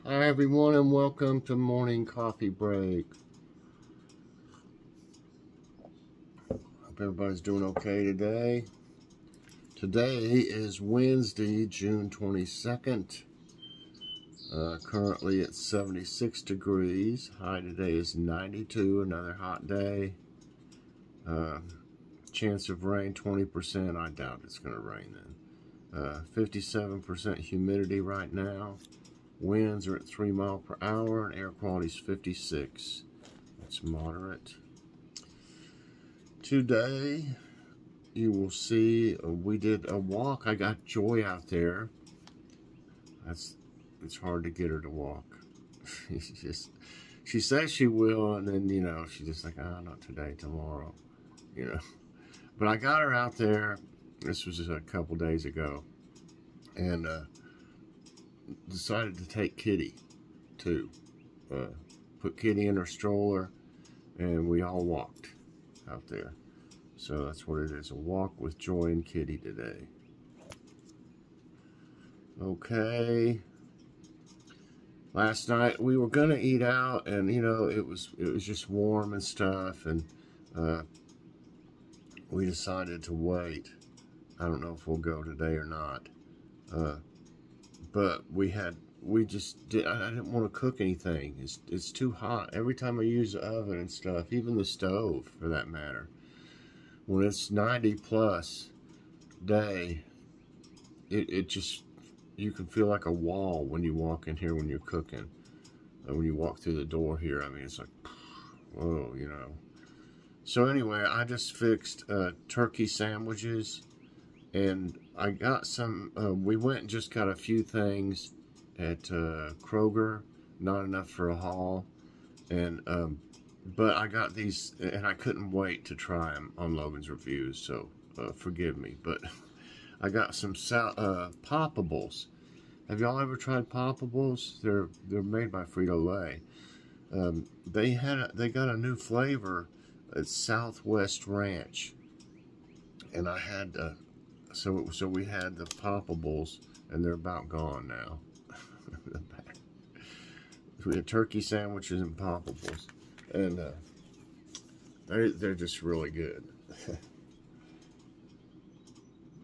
Hi everyone and welcome to morning coffee break. Hope everybody's doing okay today. Today is Wednesday, June 22nd. Currently it's 76 degrees. High today is 92, another hot day. Chance of rain 20%. I doubt it's going to rain then. 57% humidity right now. Winds are at 3 miles per hour and air quality is 56. It's moderate. Today, you will see we did a walk. I got Joy out there. It's hard to get her to walk. She says she will, and then she's just like, oh, not today, tomorrow, But I got her out there. This was just a couple days ago, and decided to take Kitty too. Put Kitty in her stroller and we all walked out there. So that's what it is, a walk with Joy and Kitty today. Okay. Last night we were gonna eat out, and it was just warm and stuff, and we decided to wait. I don't know if we'll go today or not. But I didn't want to cook anything. It's too hot. Every time I use the oven and stuff, even the stove for that matter, when it's 90 plus day, it just, you can feel like a wall when you walk in here when you're cooking. When you walk through the door here, I mean, it's like, whoa, So anyway, I just fixed turkey sandwiches. And I got some, we went and just got a few things at Kroger, not enough for a haul. And, but I got these, and I couldn't wait to try them on Logan's Reviews, so forgive me. But I got some Poppables. Have y'all ever tried Poppables? They're made by Frito-Lay. They got a new flavor. It's Southwest Ranch. And I had So we had the Poppables, and they're about gone now. We had turkey sandwiches and Poppables, and they're just really good.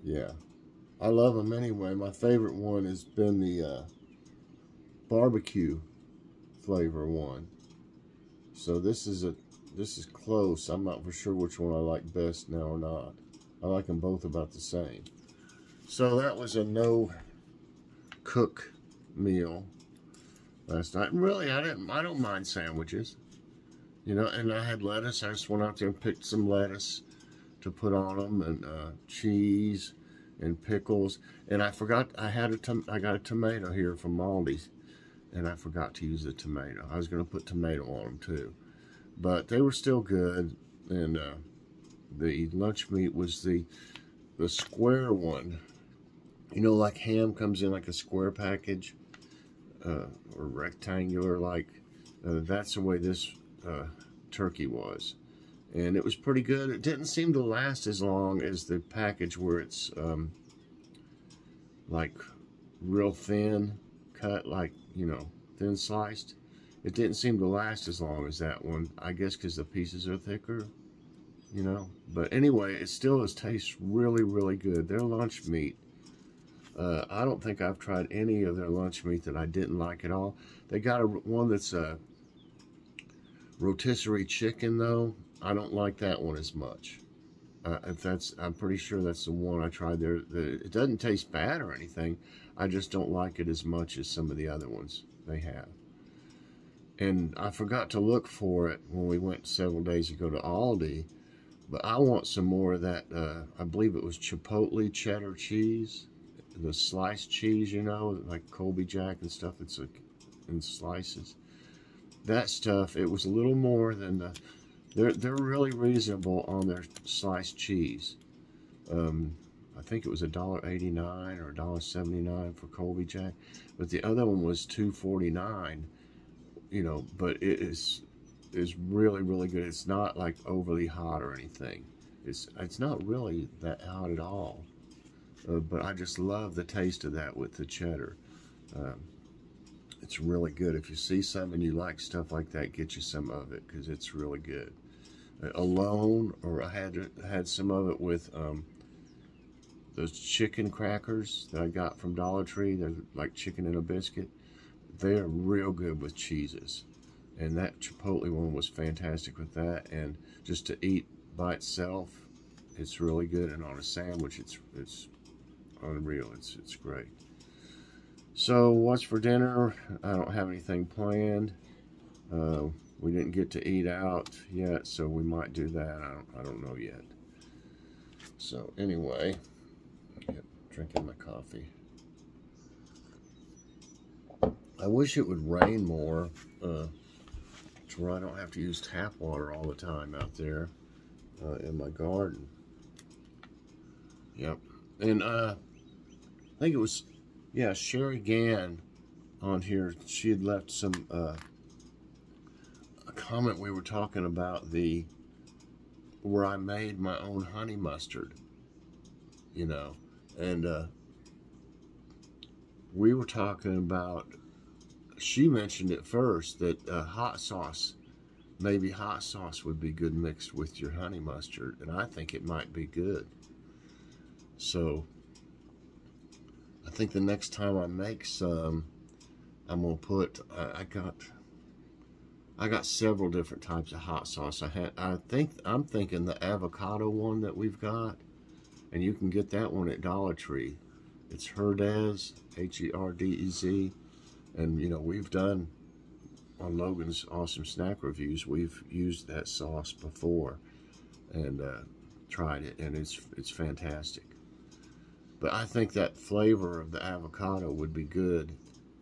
Yeah, I love them anyway. My favorite one has been the barbecue flavor one. So this is close. I'm not for sure which one I like best now or not. I like them both about the same. So that was a no-cook meal last night. Really, I don't mind sandwiches. And I had lettuce. I just went out there and picked some lettuce to put on them, and cheese and pickles. And I forgot, I got a tomato here from Aldi's, and I forgot to use the tomato. I was going to put tomato on them too. But they were still good, and the lunch meat was the square one. Like ham comes in like a square package, or rectangular, like that's the way this turkey was. And it was pretty good. It didn't seem to last as long as the package where it's like real thin cut, like, thin sliced. It didn't seem to last as long as that one, I guess because the pieces are thicker. But anyway, it still tastes really, really good. Their lunch meat, I don't think I've tried any of their lunch meat that I didn't like at all. They got one that's a rotisserie chicken, though. I don't like that one as much. I'm pretty sure that's the one I tried there. It doesn't taste bad or anything. I just don't like it as much as some of the other ones they have. And I forgot to look for it when we went several days ago to Aldi. But I want some more of that, I believe it was Chipotle cheddar cheese. The sliced cheese, like Colby Jack and stuff. It's like in slices. That stuff, it was a little more than they're really reasonable on their sliced cheese. I think it was $1.89 or $1.79 for Colby Jack. But the other one was $2.49, but it is really, really good. It's not like overly hot or anything. It's not really that hot at all. But I just love the taste of that with the cheddar. It's really good. If you see some and you like stuff like that, get you some of it, because it's really good. Alone, or I had some of it with those chicken crackers that I got from Dollar Tree. They're like chicken in a biscuit. They're real good with cheeses. And that Chipotle one was fantastic with that. And just to eat by itself, it's really good. And on a sandwich, it's unreal. It's great. So what's for dinner? I don't have anything planned. We didn't get to eat out yet, so we might do that. I don't know yet. So anyway, drinking my coffee. I wish it would rain more, to where I don't have to use tap water all the time out there in my garden. Yep. And I think it was, yeah, Sherry Gann on here. She had left some a comment. We were talking about where I made my own honey mustard, you know, and we were talking about, she mentioned it first, that hot sauce, maybe hot sauce would be good mixed with your honey mustard, and I think it might be good. So I think the next time I make some, I'm gonna put, I got several different types of hot sauce. I'm thinking the avocado one that we've got, and you can get that one at Dollar Tree. It's Herdez, Herdez, and you know, we've done on Logan's Awesome Snack Reviews, we've used that sauce before and tried it, and it's fantastic. But I think that flavor of the avocado would be good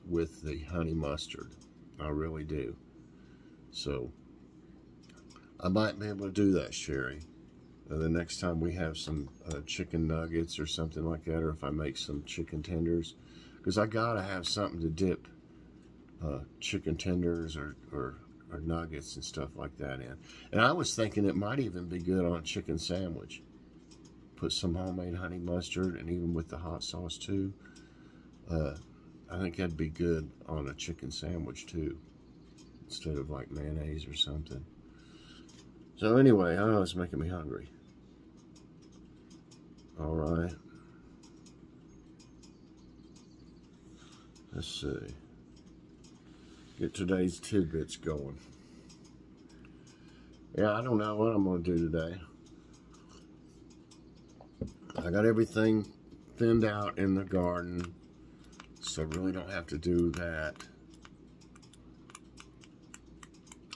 with the honey mustard. I really do. So I might be able to do that, Sherry. The next time we have some chicken nuggets or something like that, or if I make some chicken tenders, because I gotta have something to dip chicken tenders or nuggets and stuff like that in. And I was thinking it might even be good on a chicken sandwich. Put some homemade honey mustard, and even with the hot sauce too. I think that'd be good on a chicken sandwich too, instead of like mayonnaise or something. So anyway, oh, it's making me hungry. All right. Let's see. Get today's tidbits going. Yeah, I don't know what I'm going to do today. I got everything thinned out in the garden, so I really don't have to do that.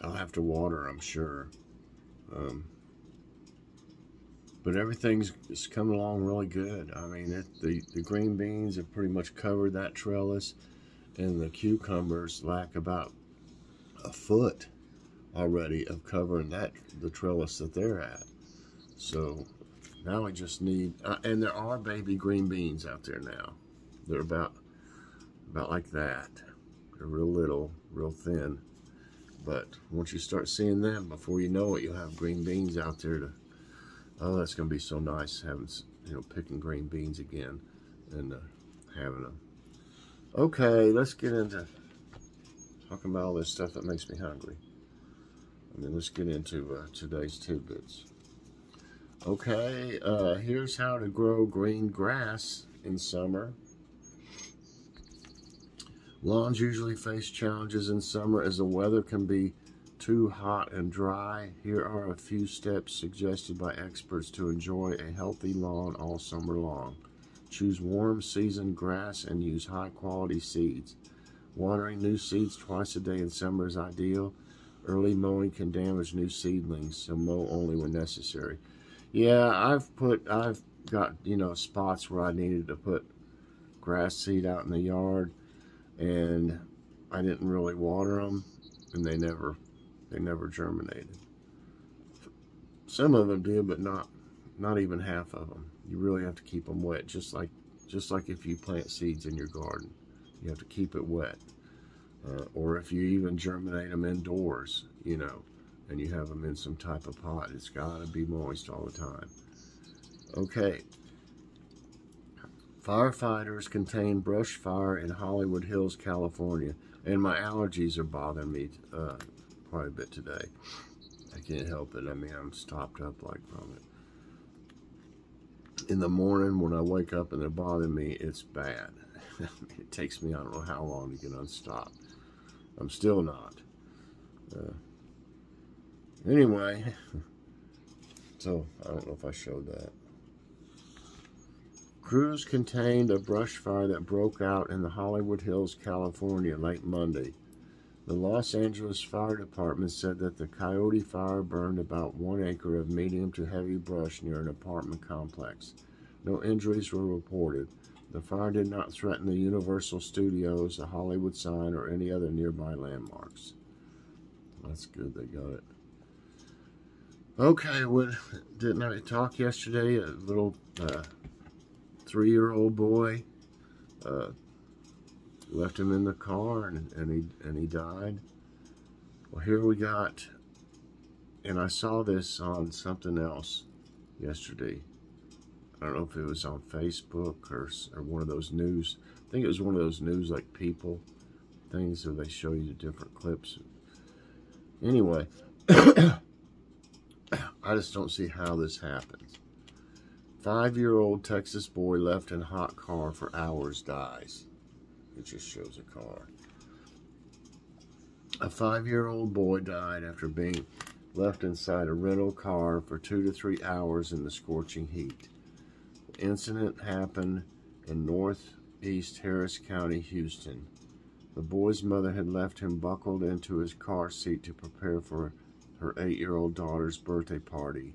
I'll have to water, I'm sure. But everything's coming along really good. I mean, the green beans have pretty much covered that trellis, and the cucumbers lack about a foot already of covering the trellis that they're at. So now we just need, and there are baby green beans out there now. They're about like that. They're real little, real thin. But once you start seeing them, before you know it, you'll have green beans out there to, oh, that's going to be so nice having, you know, picking green beans again and having them. Okay, let's get into talking about all this stuff that makes me hungry. I mean, let's get into today's tidbits. Okay, here's how to grow green grass in summer. Lawns usually face challenges in summer as the weather can be too hot and dry. Here are a few steps suggested by experts to enjoy a healthy lawn all summer long. Choose warm season grass and use high quality seeds. Watering new seeds twice a day in summer is ideal. Early mowing can damage new seedlings, so mow only when necessary. Yeah, I've got, you know, spots where I needed to put grass seed out in the yard, and I didn't really water them, and they never germinated. Some of them did, but not even half of them. You really have to keep them wet, just like if you plant seeds in your garden. You have to keep it wet. Or if you even germinate them indoors, you know, and you have them in some type of pot, it's got to be moist all the time. Okay. Firefighters contain brush fire in Hollywood Hills, California. And my allergies are bothering me quite a bit today. I can't help it. I mean, I'm stopped up like from it. In the morning when I wake up and they're bothering me, it's bad. It takes me, I don't know how long to get unstopped. I'm still not. Anyway, so I don't know if I showed that. Crews contained a brush fire that broke out in the Hollywood Hills, California late Monday. The Los Angeles Fire Department said that the Coyote Fire burned about 1 acre of medium to heavy brush near an apartment complex. No injuries were reported. The fire did not threaten the Universal Studios, the Hollywood sign, or any other nearby landmarks. That's good, they got it. Okay, didn't I talk yesterday? A little 3-year-old boy left him in the car and he died. Well, here we got, and I saw this on something else yesterday. I don't know if it was on Facebook or one of those news. I think it was one of those news like People things where they show you different clips. Anyway, I just don't see how this happens. 5-year-old Texas boy left in hot car for hours dies. It just shows a car. A 5-year-old boy died after being left inside a rental car for 2 to 3 hours in the scorching heat. The incident happened in northeast Harris County, Houston. The boy's mother had left him buckled into his car seat to prepare for her 8-year-old daughter's birthday party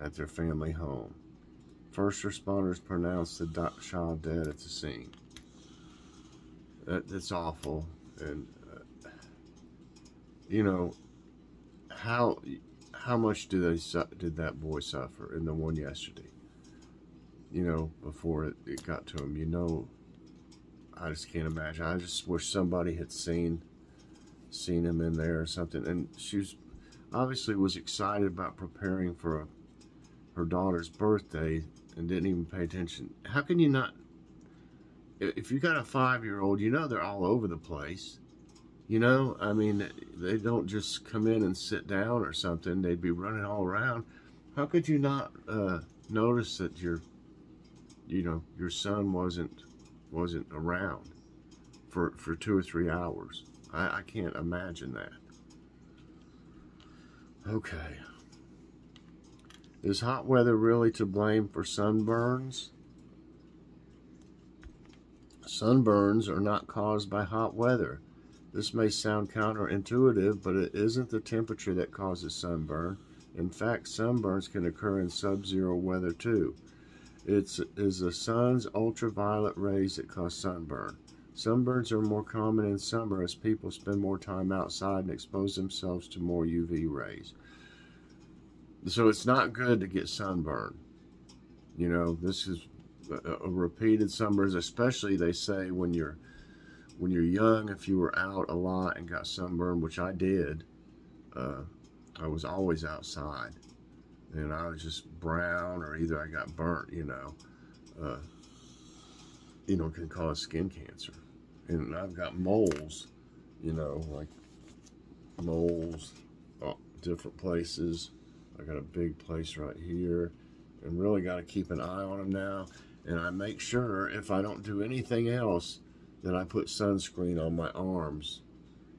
at their family home. First responders pronounced the child dead at the scene. That's awful. And you know, how much did that boy suffer in the one yesterday? You know, before it got to him. You know, I just can't imagine. I just wish somebody had seen him in there or something. And she obviously was excited about preparing for her daughter's birthday and didn't even pay attention. How can you not? If you got a 5-year-old, you know they're all over the place. You know, I mean, they don't just come in and sit down or something. They'd be running all around. How could you not notice that your son wasn't around for 2 or 3 hours? I can't imagine that. Okay. Is hot weather really to blame for sunburns? Sunburns are not caused by hot weather. This may sound counterintuitive, but it isn't the temperature that causes sunburn. In fact, sunburns can occur in sub-zero weather too. It is the sun's ultraviolet rays that cause sunburn. Sunburns are more common in summer as people spend more time outside and expose themselves to more UV rays. So it's not good to get sunburned. You know, this is a repeated sunburns, especially they say when you're young, if you were out a lot and got sunburned, which I did. I was always outside, and I was just brown, or either I got burnt. You know, can cause skin cancer, and I've got moles. You know, like moles, different places. I got a big place right here, and really got to keep an eye on them now. And I make sure, if I don't do anything else, that I put sunscreen on my arms.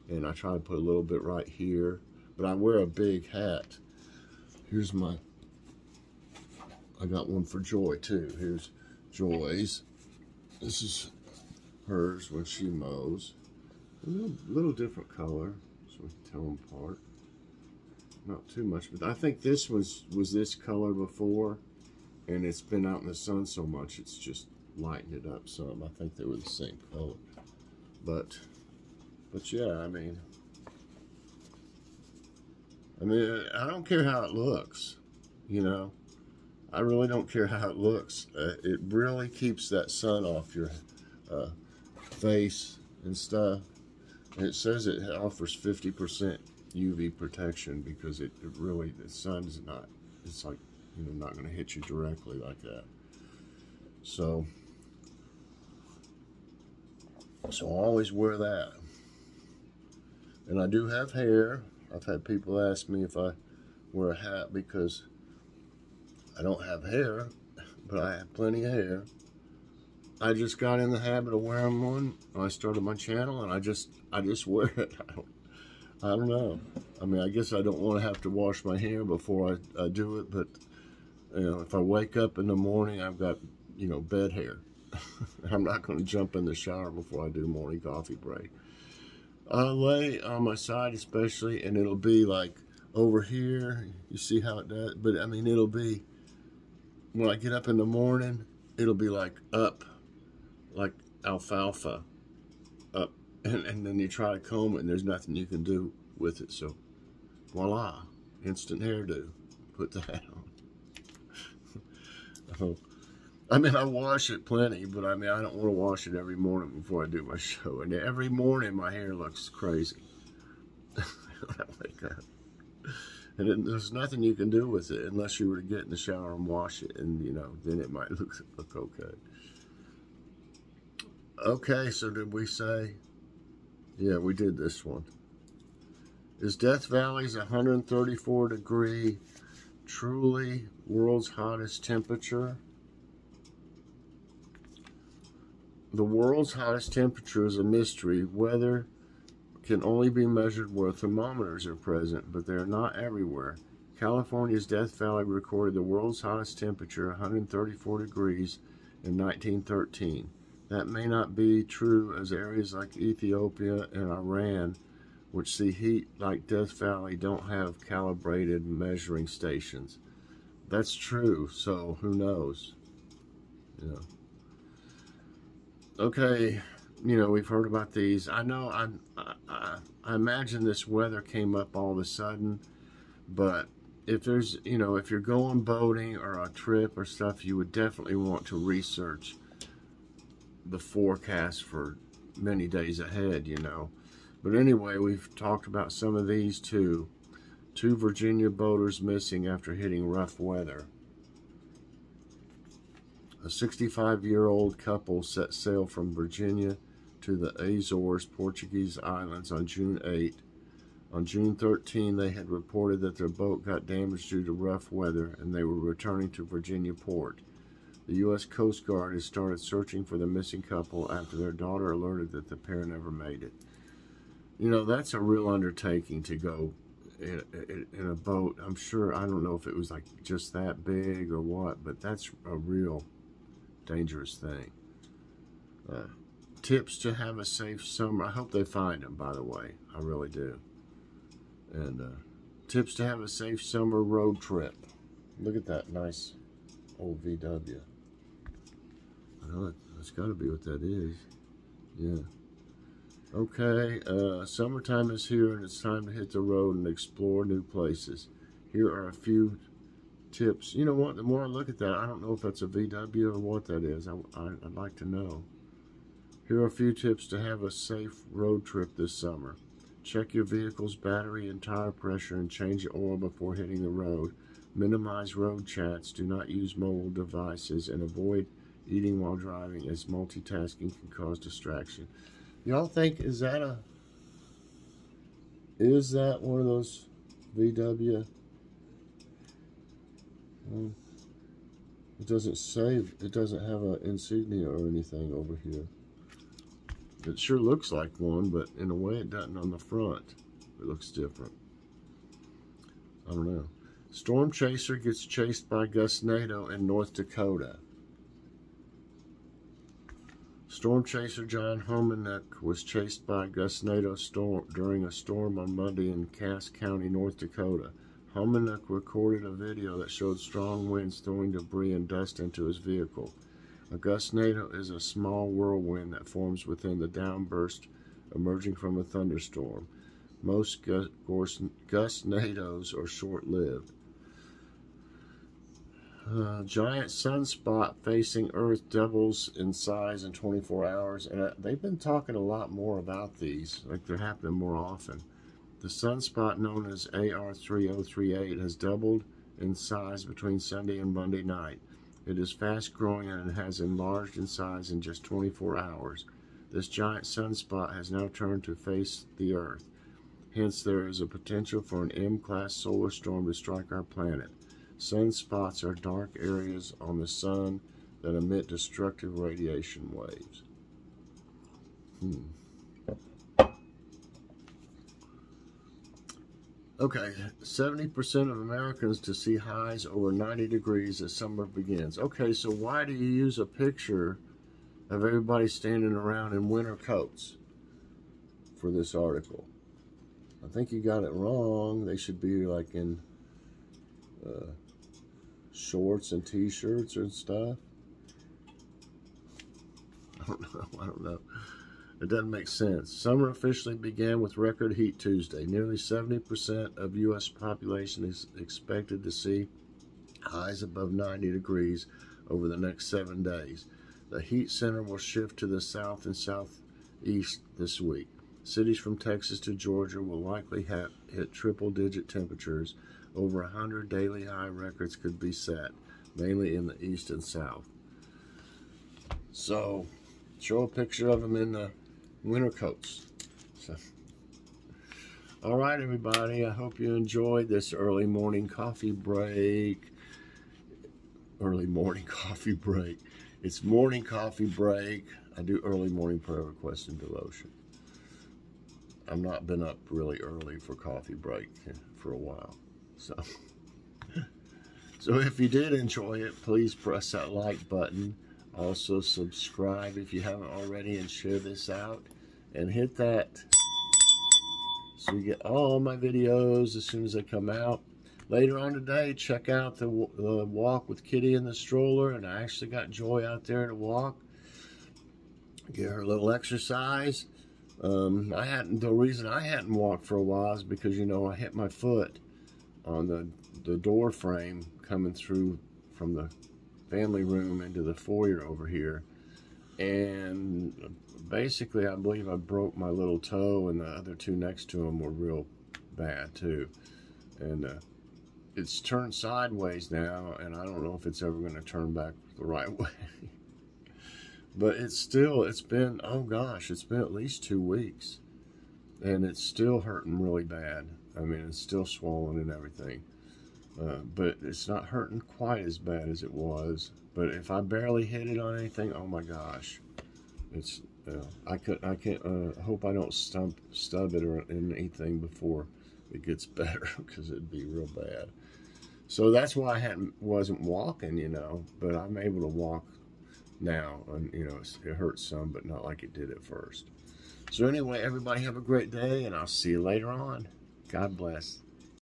And I try to put a little bit right here. But I wear a big hat. Here's I got one for Joy too. Here's Joy's. This is hers when she mows. A little different color, so we can tell them apart. Not too much, but I think this was this color before. And it's been out in the sun so much, it's just lightened it up some. I think they were the same color. But yeah, I mean, I don't care how it looks, you know. I really don't care how it looks. It really keeps that sun off your face and stuff. And it says it offers 50% UV protection because it really, the sun's not, it's like, you know, not going to hit you directly like that. So, So I always wear that. And I do have hair. I've had people ask me if I wear a hat because I don't have hair, but I have plenty of hair. I just got in the habit of wearing one when I started my channel, and I just wear it. I don't know. I mean, I guess I don't want to have to wash my hair before I do it, but you know, if I wake up in the morning, I've got, you know, bed hair. I'm not going to jump in the shower before I do morning coffee break. I lay on my side especially, and it'll be like over here. You see how it does? But I mean, it'll be, when I get up in the morning, it'll be like up, like alfalfa, up. And then you try to comb it, and there's nothing you can do with it. So, voila, instant hairdo. Put that on. I mean, I wash it plenty, but I mean, I don't want to wash it every morning before I do my show. And every morning, my hair looks crazy when I wake up. And there's nothing you can do with it unless you were to get in the shower and wash it, and you know, then it might look okay. Okay, so did we say? Yeah, we did this one. Is Death Valley's 134-degree truly world's hottest temperature? The world's hottest temperature is a mystery. Weather can only be measured where thermometers are present, but they are not everywhere. California's Death Valley recorded the world's hottest temperature, 134 degrees, in 1913. That may not be true, as areas like Ethiopia and Iran, which see heat like Death Valley, don't have calibrated measuring stations. That's true, so who knows? Yeah. Okay, you know, we've heard about these. I know, I imagine this weather came up all of a sudden, but if there's, you know, if you're going boating or a trip or stuff, you would definitely want to research the forecast for many days ahead, you know. But anyway, we've talked about some of these too. 2 Virginia boaters missing after hitting rough weather. A 65-year-old couple set sail from Virginia to the Azores, Portuguese islands on June 8. On June 13, they had reported that their boat got damaged due to rough weather, and they were returning to Virginia port. The U.S. Coast Guard has started searching for the missing couple after their daughter alerted that the pair never made it. You know, that's a real undertaking to go in a boat. I'm sure, I don't know if it was like just that big or what, but that's a real dangerous thing. Tips to have a safe summer. I hope they find them, by the way. I really do. And tips to have a safe summer road trip. Look at that nice old VW. I know that's got to be what that is. Yeah. Okay, summertime is here, and it's time to hit the road and explore new places. Here are a few tips. You know what? The more I look at that, I don't know if that's a VW or what that is. I'd like to know. Here are a few tips to have a safe road trip this summer. Check your vehicle's battery and tire pressure and change the oil before hitting the road. Minimize road chats. Do not use mobile devices, and avoid eating while driving, as multitasking can cause distraction. Y'all think, is that one of those VW? It doesn't say, it doesn't have an insignia or anything over here. It sure looks like one, but in a way it doesn't on the front. It looks different. I don't know. Storm chaser gets chased by gustnado in North Dakota. Storm chaser John Homenuk was chased by a gustnado storm during a storm on Monday in Cass County, North Dakota. Homenuk recorded a video that showed strong winds throwing debris and dust into his vehicle. A gustnado is a small whirlwind that forms within the downburst emerging from a thunderstorm. Most gustnados are short-lived. Giant sunspot facing Earth doubles in size in 24 hours. And they've been talking a lot more about these, like they're happening more often. The sunspot, known as AR3038, has doubled in size between Sunday and Monday night. It is fast growing and has enlarged in size in just 24 hours. This giant sunspot has now turned to face the Earth. Hence, there is a potential for an M-class solar storm to strike our planet. Sunspots are dark areas on the sun that emit destructive radiation waves. Okay, 70% of Americans to see highs over 90 degrees as summer begins. Okay, so why do you use a picture of everybody standing around in winter coats for this article? I think you got it wrong. They should be like in shorts and t-shirts and stuff. I don't know. It doesn't make sense. Summer officially began with record heat Tuesday. Nearly 70% of U.S. population is expected to see highs above 90 degrees over the next 7 days. The heat center will shift to the south and southeast this week. Cities from Texas to Georgia will likely hit triple-digit temperatures. Over 100 daily high records could be set, mainly in the east and south. So, show a picture of them in the winter coats. So, all right, everybody. I hope you enjoyed this early morning coffee break. Early morning coffee break. It's morning coffee break. I do early morning prayer request and devotion. I've not been up really early for coffee break for a while. So if you did enjoy it, please press that like button. Also subscribe if you haven't already, and share this out. And hit that so you get all my videos as soon as they come out. Later on today, check out the walk with Kitty in the stroller. And I actually got Joy out there to walk. Get her a little exercise. The reason I hadn't walked for a while is because, you know, I hit my foot on the door frame coming through from the family room into the foyer over here. And basically, I believe I broke my little toe, and the other two next to him were real bad too. And it's turned sideways now, and I don't know if it's ever going to turn back the right way. But it's been, oh gosh, it's been at least 2 weeks. And it's still hurting really bad. I mean, it's still swollen and everything. But it's not hurting quite as bad as it was. But if I barely hit it on anything, oh my gosh. It's, I hope I don't stub it or anything before it gets better, because it'd be real bad. So that's why I wasn't walking, you know, but I'm able to walk now, and you know, it hurts some, but not like it did at first. So anyway, everybody have a great day, and I'll see you later on. God bless.